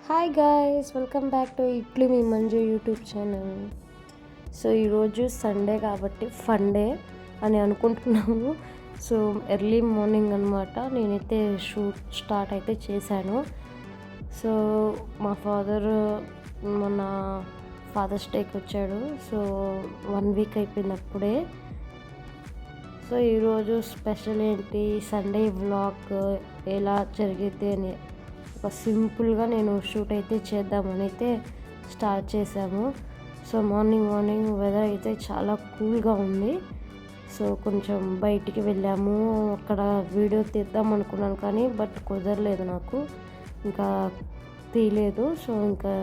Hi guys, welcome back to ఇట్లు మీ Manju YouTube channel. So ఈరోజు Sunday కాబట్టి ఫన్ డే అని అనుకుంటున్నాము. సో ఎర్లీ మార్నింగ్ అనమాట నేనైతే షూట్ స్టార్ట్ అయితే చేశాను. సో మా ఫాదర్ మొన్న ఫాదర్స్ డేకి వచ్చాడు. సో 1 వీక్ అయిపోయింది అప్పుడే. సో ఈరోజు స్పెషల్ ఏంటి, సండే వ్లాగ్ ఎలా జరిగిద్ది అని ఒక సింపుల్గా నేను షూట్ అయితే చేద్దామని అయితే స్టార్ట్ చేశాము. సో మార్నింగ్ వెదర్ అయితే చాలా కూల్గా ఉంది. సో కొంచెం బయటికి వెళ్ళాము, అక్కడ వీడియో తీద్దాం అనుకున్నాను కానీ బట్ కుదరలేదు, నాకు ఇంకా తీయలేదు. సో ఇంకా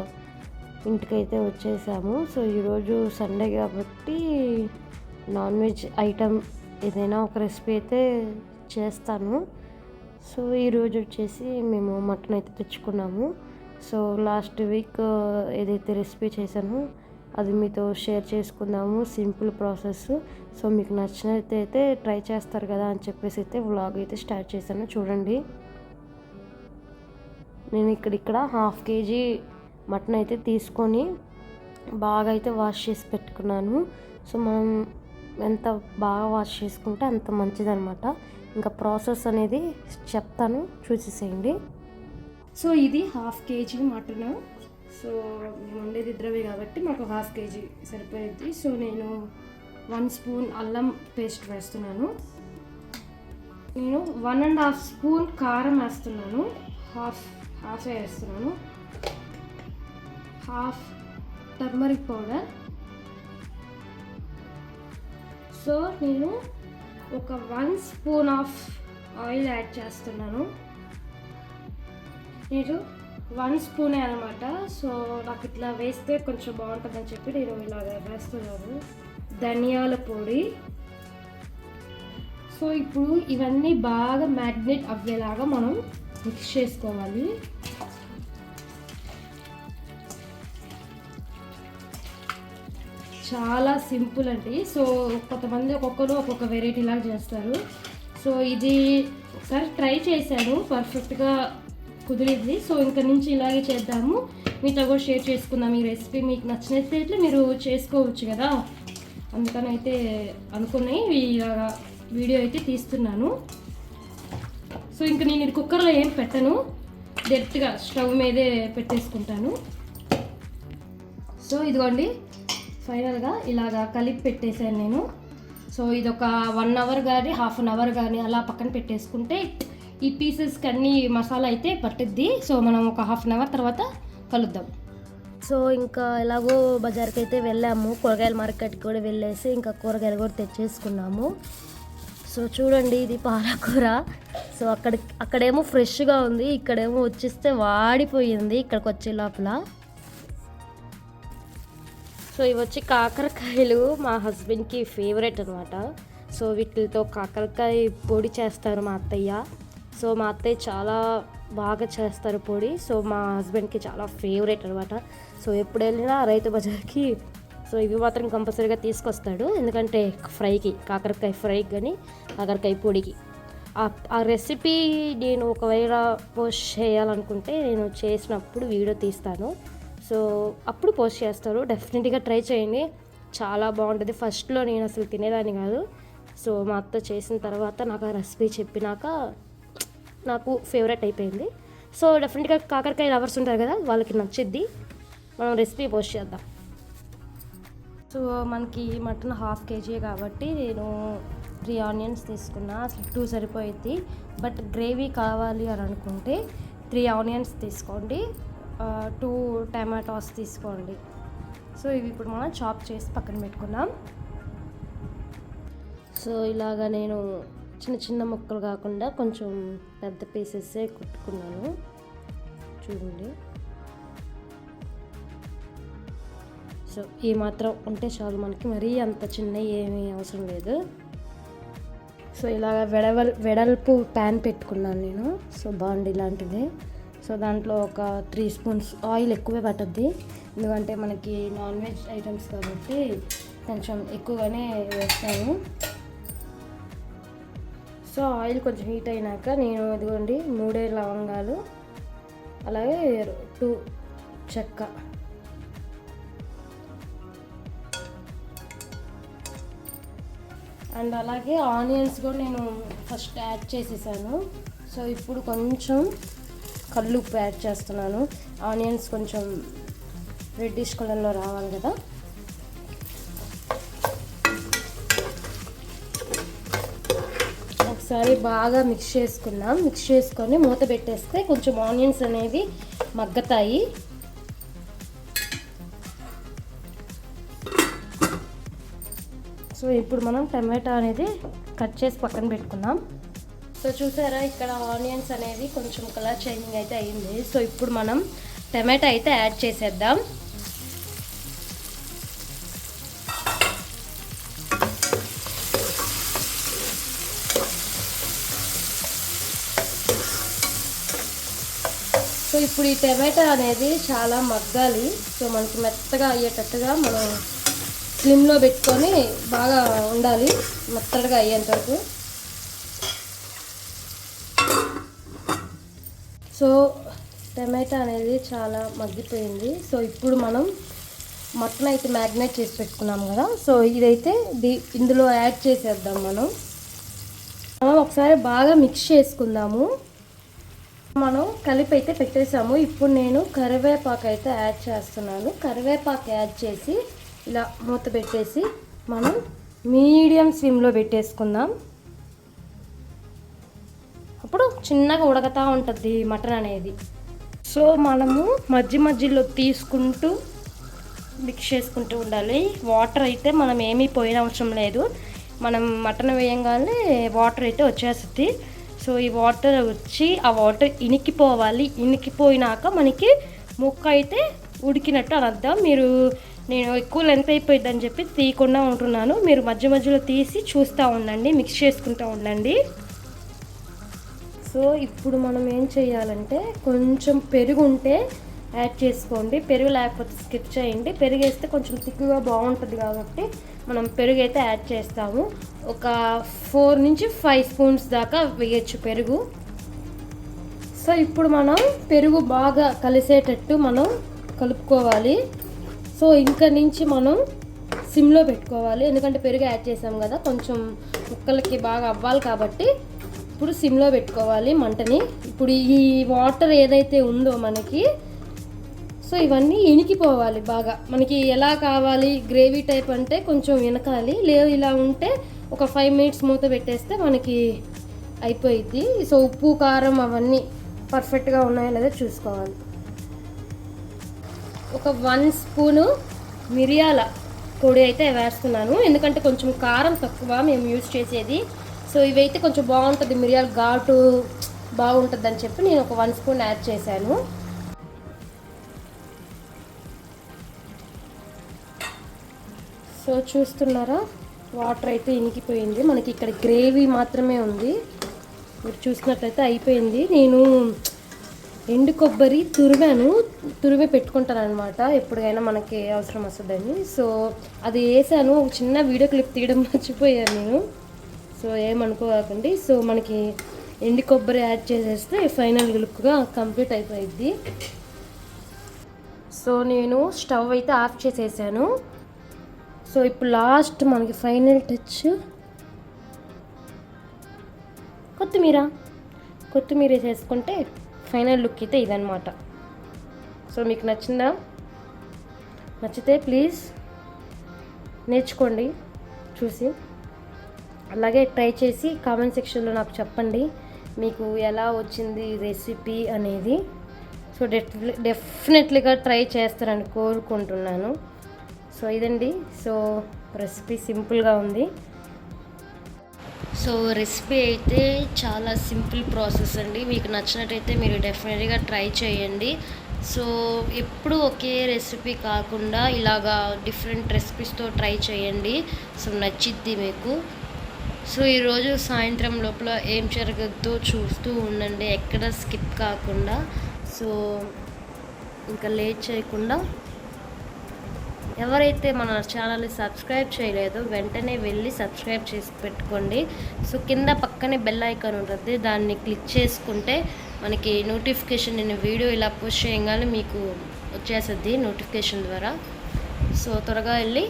ఇంటికైతే వచ్చేసాము. సో ఈరోజు సండే కాబట్టి నాన్ వెజ్ ఐటమ్ ఏదైనా ఒక రెసిపీ అయితే చేస్తాను. సో ఈరోజు వచ్చేసి మేము మటన్ అయితే తెచ్చుకున్నాము. సో లాస్ట్ వీక్ ఏదైతే రెసిపీ చేశానో అది మీతో షేర్ చేసుకుందాము, సింపుల్ ప్రాసెస్. సో మీకు నచ్చినట్లయితే ట్రై చేస్తారు కదా అని చెప్పేసి అయితే వ్లాగ్ అయితే స్టార్ట్ చేశాను. చూడండి, నేను ఇక్కడ 1/2 kg మటన్ అయితే తీసుకొని బాగా అయితే వాష్ చేసి పెట్టుకున్నాను. సో మనం ఎంత బాగా వాష్ చేసుకుంటే అంత మంచిదన్నమాట. ఇంకా ప్రాసెస్ అనేది చెప్తాను, చూసేసేయండి. సో ఇది 1/2 kg మటన్. సో మేము ఉండేది ఇద్దరమే కాబట్టి మాకు 1/2 kg సరిపోయింది. సో నేను 1 స్పూన్ అల్లం పేస్ట్ వేస్తున్నాను. నేను 1.5 స్పూన్ కారం వేస్తున్నాను. హాఫ్ వేస్తున్నాను. Half turmeric powder. సో నేను ఒక 1 స్పూన్ ఆఫ్ ఆయిల్ యాడ్ చేస్తున్నాను. నేను 1 స్పూనే అనమాట. సో నాకు ఇట్లా వేస్తే కొంచెం బాగుంటుందని చెప్పి నేను ఇలాగ వేస్తున్నాను. ధనియాల పొడి. సో ఇప్పుడు ఇవన్నీ బాగా మ్యాగ్నేట్ అవ్వేలాగా మనం మిక్స్ చేసుకోవాలి. చాలా సింపుల్ అండి. సో కొంతమంది ఒక్కొక్కరు ఒక్కొక్క వెరైటీ లాగా చేస్తారు. సో ఇది ఒకసారి ట్రై చేశాను, పర్ఫెక్ట్గా కుదిరింది. సో ఇంకా నుంచి ఇలాగే చేద్దాము, మీతో కూడా షేర్ చేసుకుందాం. ఈ రెసిపీ మీకు నచ్చినట్లయితే మీరు చేసుకోవచ్చు కదా, అందుకని అయితే అనుకుని ఇలాగా వీడియో అయితే తీస్తున్నాను. సో ఇంకా నేను ఇది కుక్కర్లో ఏం పెట్టను, డైరెక్ట్గా స్టవ్ మీదే పెట్టేసుకుంటాను. సో ఇదిగోండి, ఫైనల్గా ఇలాగా కలిపి పెట్టేశాను నేను. సో ఇది ఒక 1 అవర్ కానీ 1/2 అవర్ కానీ అలా పక్కన పెట్టేసుకుంటే ఈ పీసెస్కి అన్ని మసాలా అయితే పట్టుద్ది. సో మనం ఒక 1/2 అవర్ తర్వాత కలుద్దాం. సో ఇంకా ఎలాగో బజార్కి అయితే వెళ్ళాము, కూరగాయల మార్కెట్కి కూడా వెళ్ళేసి ఇంకా కూరగాయలు కూడా తెచ్చేసుకున్నాము. సో చూడండి, ఇది పాలకూర. సో అక్కడేమో ఫ్రెష్గా ఉంది, ఇక్కడేమో వచ్చేస్తే వాడిపోయింది ఇక్కడికి వచ్చే లోపల. సో ఇవి వచ్చి కాకరకాయలు, మా హస్బెండ్కి ఫేవరెట్ అనమాట. సో వీటితో కాకరకాయ పొడి చేస్తారు మా అత్తయ్య. సో మా అత్తయ్య చాలా బాగా చేస్తారు పొడి. సో మా హస్బెండ్కి చాలా ఫేవరెట్ అనమాట. సో ఎప్పుడు వెళ్ళినా రైతు బజార్కి సో ఇవి మాత్రం కంపల్సరీగా తీసుకొస్తాడు, ఎందుకంటే ఫ్రైకి, కాకరకాయ ఫ్రైకి కానీ కాకరకాయ పొడికి. ఆ రెసిపీ నేను ఒకవేళ పోస్ట్ చేయాలనుకుంటే నేను చేసినప్పుడు వీడియో తీస్తాను. సో అప్పుడు పోస్ట్ చేస్తారు, డెఫినెట్గా ట్రై చేయండి, చాలా బాగుంటుంది. ఫస్ట్లో నేను అసలు తినేదాన్ని కాదు. సో మా అత్త చేసిన తర్వాత నాకు ఆ రెసిపీ చెప్పినాక నాకు ఫేవరెట్ అయిపోయింది. సో డెఫినెట్గా కాకరకాయ లవర్స్ ఉంటారు కదా, వాళ్ళకి నచ్చిద్ది. మనం రెసిపీ పోస్ట్ చేద్దాం. సో మనకి మటన్ 1/2 kg కాబట్టి నేను 3 ఆనియన్స్ తీసుకున్నా. అసలు 2 సరిపోయిద్ది, బట్ గ్రేవీ కావాలి అని అనుకుంటే 3 ఆనియన్స్ తీసుకోండి, 2 టమాటోస్ తీసుకోండి. సో ఇవి ఇప్పుడు మనం చాప్ చేసి పక్కన పెట్టుకున్నాం. సో ఇలాగా నేను చిన్న ముక్కలు కాకుండా కొంచెం పెద్ద పీసెస్సే కుట్టుకున్నాను, చూడండి. సో ఈ మాత్రం ఉంటే చాలు మనకి, మరీ అంత చిన్న ఏమీ అవసరం లేదు. సో ఇలాగ వెడల్పు ప్యాన్ పెట్టుకున్నాను నేను. సో బాగుంది ఇలాంటిది. సో దాంట్లో ఒక 3 స్పూన్స్ ఆయిల్ ఎక్కువే పట్టుద్ది, ఎందుకంటే మనకి నాన్ వెజ్ ఐటమ్స్ కాబట్టి కొంచెం ఎక్కువగానే వేస్తాను. సో ఆయిల్ కొంచెం హీట్ అయినాక నేను ఇదిగోండి 3 లవంగాలు, అలాగే పొట్టు చెక్క, అండ్ అలాగే ఆనియన్స్ కూడా నేను ఫస్ట్ యాడ్ చేసేసాను. సో ఇప్పుడు కొంచెం కల్లుప్పు యాడ్ చేస్తున్నాను. ఆనియన్స్ కొంచెం రెడ్డిష్ కలర్లో రావాలి కదా. ఒకసారి బాగా మిక్స్ చేసుకుందాం. మిక్స్ చేసుకొని మూత పెట్టేస్తే కొంచెం ఆనియన్స్ అనేవి మగ్గతాయి. సో ఇప్పుడు మనం టమాటా అనేది కట్ చేసి పక్కన పెట్టుకుందాం. సో చూసారా, ఇక్కడ ఆనియన్స్ అనేవి కొంచెం కలర్ చేంజింగ్ అయితే అయ్యింది. సో ఇప్పుడు మనం టమాటా అయితే యాడ్ చేసేద్దాం. సో ఇప్పుడు ఈ టమాటా అనేది చాలా మగ్గాలి. సో మనకి మెత్తగా అయ్యేటట్టుగా మనం స్లిమ్లో పెట్టుకొని బాగా ఉండాలి, మెత్తగా అయ్యేంత వరకు. సో టమాటా అనేది చాలా మగ్గిపోయింది. సో ఇప్పుడు మనం మటన్ అయితే మ్యాగ్నేట్ చేసి పెట్టుకున్నాం కదా. సో ఇదైతే ఇందులో యాడ్ చేసేద్దాం. మనం ఒకసారి బాగా మిక్స్ చేసుకుందాము. మనం కలిపి అయితే పెట్టేసాము. ఇప్పుడు నేను కరివేపాకు అయితే యాడ్ చేస్తున్నాను. కరివేపాకు యాడ్ చేసి ఇలా మూత పెట్టేసి మనం మీడియం స్విమ్లో పెట్టేసుకుందాం. అప్పుడు చిన్నగా ఉడకతా ఉంటుంది మటన్ అనేది. సో మనము మధ్యలో తీసుకుంటూ మిక్స్ చేసుకుంటూ ఉండాలి. వాటర్ అయితే మనం ఏమీ పోయిన అవసరం లేదు. మనం మటన్ వేయంగానే వాటర్ అయితే వచ్చేస్తుంది. సో ఈ వాటర్ వచ్చి ఆ వాటర్ ఇనికిపోవాలి. ఇనికిపోయినాక మనకి ముక్క అయితే ఉడికినట్టు అని అర్థం. నేను ఎక్కువ లెంత్ అయిపోయిందని చెప్పి తీయకుండా ఉంటున్నాను. మీరు మధ్యలో తీసి చూస్తూ ఉండండి, మిక్స్ చేసుకుంటూ ఉండండి. సో ఇప్పుడు మనం ఏం చేయాలంటే కొంచెం పెరుగు ఉంటే యాడ్ చేసుకోండి, పెరుగు లేకపోతే స్కిప్ చేయండి. పెరుగు వేస్తే కొంచెం తిక్కుగా బాగుంటుంది కాబట్టి మనం పెరుగు అయితే యాడ్ చేస్తాము. ఒక 4 నుంచి 5 స్పూన్స్ దాకా వేయచ్చు పెరుగు. సో ఇప్పుడు మనం పెరుగు బాగా కలిసేటట్టు మనం కలుపుకోవాలి. సో ఇంకా నుంచి మనం సిమ్లో పెట్టుకోవాలి, ఎందుకంటే పెరుగు యాడ్ చేసాం కదా, కొంచెం ముక్కలకి బాగా అవ్వాలి కాబట్టి ఇప్పుడు సిమ్లో పెట్టుకోవాలి మంటని. ఇప్పుడు ఈ వాటర్ ఏదైతే ఉందో మనకి, సో ఇవన్నీ ఇనికిపోవాలి బాగా. మనకి ఎలా కావాలి గ్రేవీ టైప్ అంటే కొంచెం ఇనకాలి, లేదు ఇలా ఉంటే ఒక 5 మినిట్స్ మూత పెట్టేస్తే మనకి అయిపోయిద్ది. సో ఉప్పు కారం అవన్నీ పర్ఫెక్ట్గా ఉన్నాయో లేదో చూసుకోవాలి. ఒక 1 స్పూను మిరియాల పొడి అయితే వేస్తున్నాను, ఎందుకంటే కొంచెం కారం తక్కువ మేము యూజ్ చేసేది. సో ఇవైతే కొంచెం బాగుంటుంది, మిరియాల ఘాటు బాగుంటుంది అని చెప్పి నేను ఒక 1 స్పూన్ యాడ్ చేశాను. సో చూస్తున్నారా, వాటర్ అయితే ఇనికిపోయింది. మనకి ఇక్కడ గ్రేవీ మాత్రమే ఉంది. మీరు చూసినట్లయితే అయిపోయింది. నేను ఎండు కొబ్బరి తురిమే పెట్టుకుంటాను అనమాట, ఎప్పుడైనా మనకి అవసరం వస్తుందని. సో అది వేసాను, ఒక చిన్న వీడియో క్లిప్ తీయడం మర్చిపోయాను నేను. సో ఏమనుకోకండి. సో మనకి ఎండు కొబ్బరి యాడ్ చేసేస్తే ఫైనల్ లుక్గా కంప్లీట్ అయిపోయింది. సో నేను స్టవ్ అయితే ఆఫ్ చేసేసాను. సో ఇప్పుడు లాస్ట్ మనకి ఫైనల్ టచ్ కొత్తిమీర వేసేసుకుంటే ఫైనల్ లుక్ అయితే ఇదనమాట. సో మీకు నచ్చిందా? నచ్చితే ప్లీజ్ నేర్చుకోండి చూసి, అలాగే ట్రై చేసి కామెంట్ సెక్షన్లో నాకు చెప్పండి మీకు ఎలా వచ్చింది రెసిపీ అనేది. సో డెఫినెట్లీగా ట్రై చేస్తారని కోరుకుంటున్నాను. సో ఇదండి, సో రెసిపీ సింపుల్గా ఉంది. సో రెసిపీ అయితే చాలా సింపుల్ ప్రాసెస్ అండి. మీకు నచ్చినట్టయితే మీరు డెఫినెట్గా ట్రై చేయండి. సో ఎప్పుడు ఒకే రెసిపీ కాకుండా ఇలాగా డిఫరెంట్ రెసిపీస్తో ట్రై చేయండి. సో నచ్చిద్ది మీకు. సో ఈరోజు సాయంత్రం లోపల ఏం జరగద్దో చూస్తూ ఉండండి, ఎక్కడ స్కిప్ కాకుండా. సో ఇంకా లేట్ చేయకుండా ఎవరైతే మన ఛానల్ని సబ్స్క్రైబ్ చేయలేదో వెంటనే వెళ్ళి సబ్స్క్రైబ్ చేసి పెట్టుకోండి. సో కింద పక్కనే బెల్ ఐకాన్ ఉంటుంది, దాన్ని క్లిక్ చేసుకుంటే మనకి నోటిఫికేషన్, నేను వీడియో ఇలా పోస్ట్ చేయగానే మీకు వచ్చేస్తుంది నోటిఫికేషన్ ద్వారా. సో త్వరగా వెళ్ళి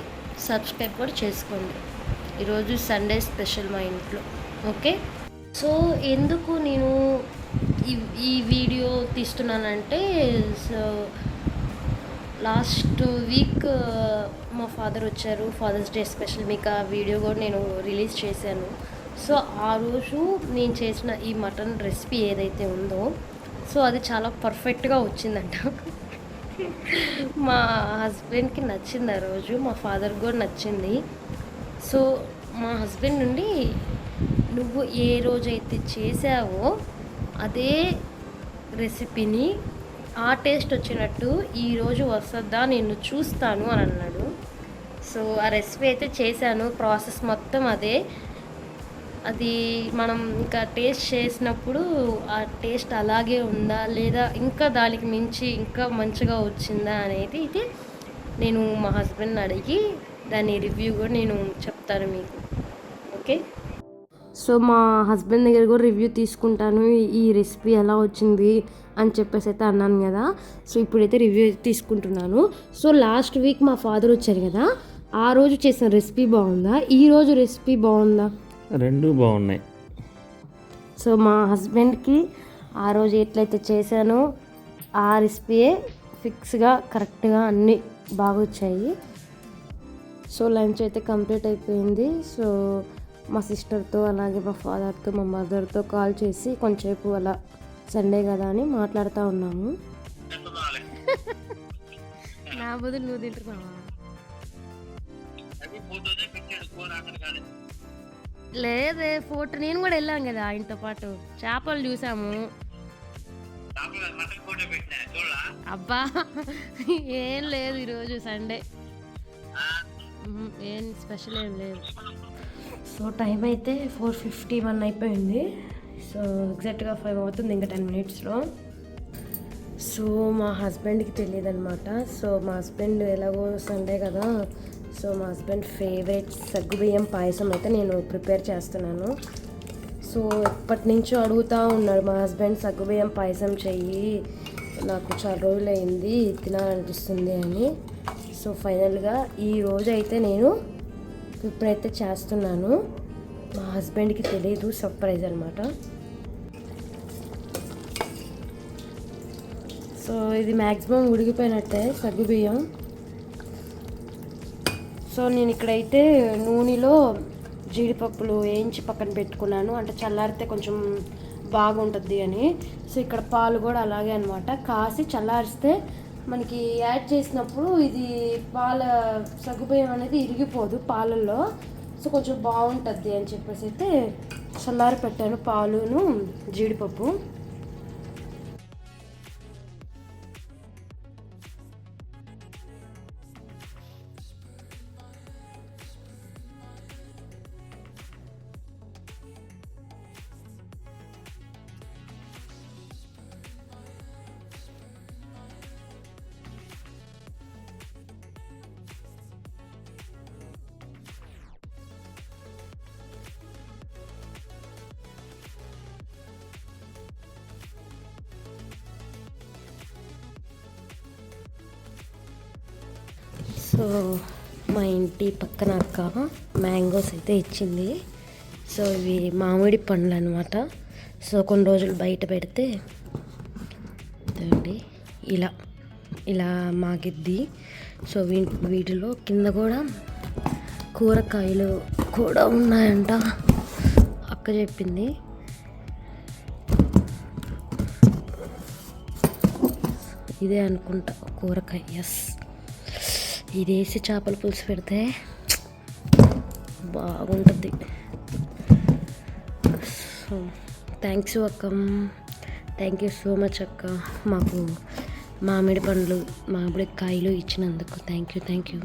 సబ్స్క్రైబ్ కూడా చేసుకోండి. ఈరోజు సండే స్పెషల్ మా ఇంట్లో. ఓకే, సో ఎందుకు నేను ఈ వీడియో తీస్తున్నానంటే, సో లాస్ట్ వీక్ మా ఫాదర్ వచ్చారు, ఫాదర్స్ డే స్పెషల్. మీకు ఆ వీడియో కూడా నేను రిలీజ్ చేశాను. సో ఆ రోజు నేను చేసిన ఈ మటన్ రెసిపీ ఏదైతే ఉందో, సో అది చాలా పర్ఫెక్ట్గా వచ్చిందంట. మా హస్బెండ్కి నచ్చింది ఆ రోజు, మా ఫాదర్కి కూడా నచ్చింది. సో మా హస్బెండ్ నుండి, నువ్వు ఏ రోజైతే చేసావో అదే రెసిపీని ఆ టేస్ట్ వచ్చినట్టు ఈరోజు వస్తుందా నేను చూస్తాను అని అన్నాడు. సో ఆ రెసిపీ అయితే చేశాను, ప్రాసెస్ మొత్తం అదే. అది మనం ఇంకా టేస్ట్ చేసినప్పుడు ఆ టేస్ట్ అలాగే ఉందా లేదా ఇంకా దానికి మించి ఇంకా మంచిగా వచ్చిందా అనేది ఇది నేను మా హస్బెండ్ని అడిగి దాని రివ్యూ కూడా నేను చెప్తాను మీకు. ఓకే, సో మా హస్బెండ్ దగ్గర కూడా రివ్యూ తీసుకుంటాను, ఈ రెసిపీ ఎలా వచ్చింది అని చెప్పేసి అయితే అన్నాను కదా. సో ఇప్పుడైతే రివ్యూ తీసుకుంటున్నాను. సో లాస్ట్ వీక్ మా ఫాదర్ వచ్చారు కదా, ఆ రోజు చేసిన రెసిపీ బాగుందా, ఈ రోజు రెసిపీ బాగుందా? రెండు బాగున్నాయి. సో మా హస్బెండ్కి ఆ రోజు ఎట్లయితే చేశానో ఆ రెసిపీయే ఫిక్స్గా కరెక్ట్గా అన్నీ బాగా వచ్చాయి. సో లంచ్ అయితే కంప్లీట్ అయిపోయింది. సో మా సిస్టర్తో, అలాగే మా ఫాదర్తో, మా మదర్తో కాల్ చేసి కొంచెంసేపు అలా సండే కదా అని మాట్లాడుతూ ఉన్నాము. నా బదులు నువ్వు తింటున్నావా? లేదే, ఫోటో నేను కూడా వెళ్ళాను కదా ఆయనతో పాటు, చేపలు చూసాము. అబ్బా ఏం లేదు, ఈరోజు సండే ఏం స్పెషల్ ఏం లేదు. సో టైం అయితే 4:51 అయిపోయింది. సో ఎగ్జాక్ట్గా 5 అవుతుంది, ఇంకా 10 మినిట్స్లో. సో మా హస్బెండ్కి తెలియదు అనమాట. సో మా హస్బెండ్ ఎలాగో సండే కదా, సో మా హస్బెండ్ ఫేవరెట్ సగ్గుబియ్యం పాయసం అయితే నేను ప్రిపేర్ చేస్తున్నాను. సో ఎప్పటి నుంచో అడుగుతూ ఉన్నాడు మా హస్బెండ్, సగ్గుబియ్యం పాయసం చెయ్యి, నాకు చాలా రోజులు అయింది తినాలనిపిస్తుంది అని. సో ఫైనల్గా ఈ రోజు అయితే నేను ఇప్పుడైతే చేస్తున్నాను. మా హస్బెండ్కి తెలియదు, సర్ప్రైజ్ అనమాట. సో ఇది మ్యాక్సిమం ఉడికిపోయినట్టే సగ్గుబియ్యం. సో నేను ఇక్కడైతే నూనెలో జీడిపప్పులు వేయించి పక్కన పెట్టుకున్నాను, అంటే చల్లారితే కొంచెం బాగుంటుంది అని. సో ఇక్కడ పాలు కూడా అలాగే అనమాట, కాసి చల్లారిస్తే మనకి యాడ్ చేసినప్పుడు ఇది పాల సగ్గుబియ్యం అనేది ఇరిగిపోదు పాలల్లో. సో కొంచెం బాగుంటుంది అని చెప్పేసి అయితే చల్లారి పెట్టాను పాలును జీడిపప్పు. సో మా ఇంటి పక్కన అక్క మ్యాంగోస్ అయితే ఇచ్చింది. సో ఇవి మామిడి పండ్లు అనమాట. సో కొన్ని రోజులు బయట పెడితే చూడండి ఇలా ఇలా మాగిద్ది. సో వీటిలో కింద కూడా కూరగాయలు కూడా ఉన్నాయంట, అక్క చెప్పింది. ఇదే అనుకుంటా కూరగాయ. ఎస్, ఇది వేసి చేపల పులుసు పెడితే బాగుంటుంది. సో థ్యాంక్స్ అక్క, థ్యాంక్ యూ సో మచ్ అక్క, మాకు మామిడి పండ్లు మామిడి కాయలు ఇచ్చినందుకు థ్యాంక్ యూ.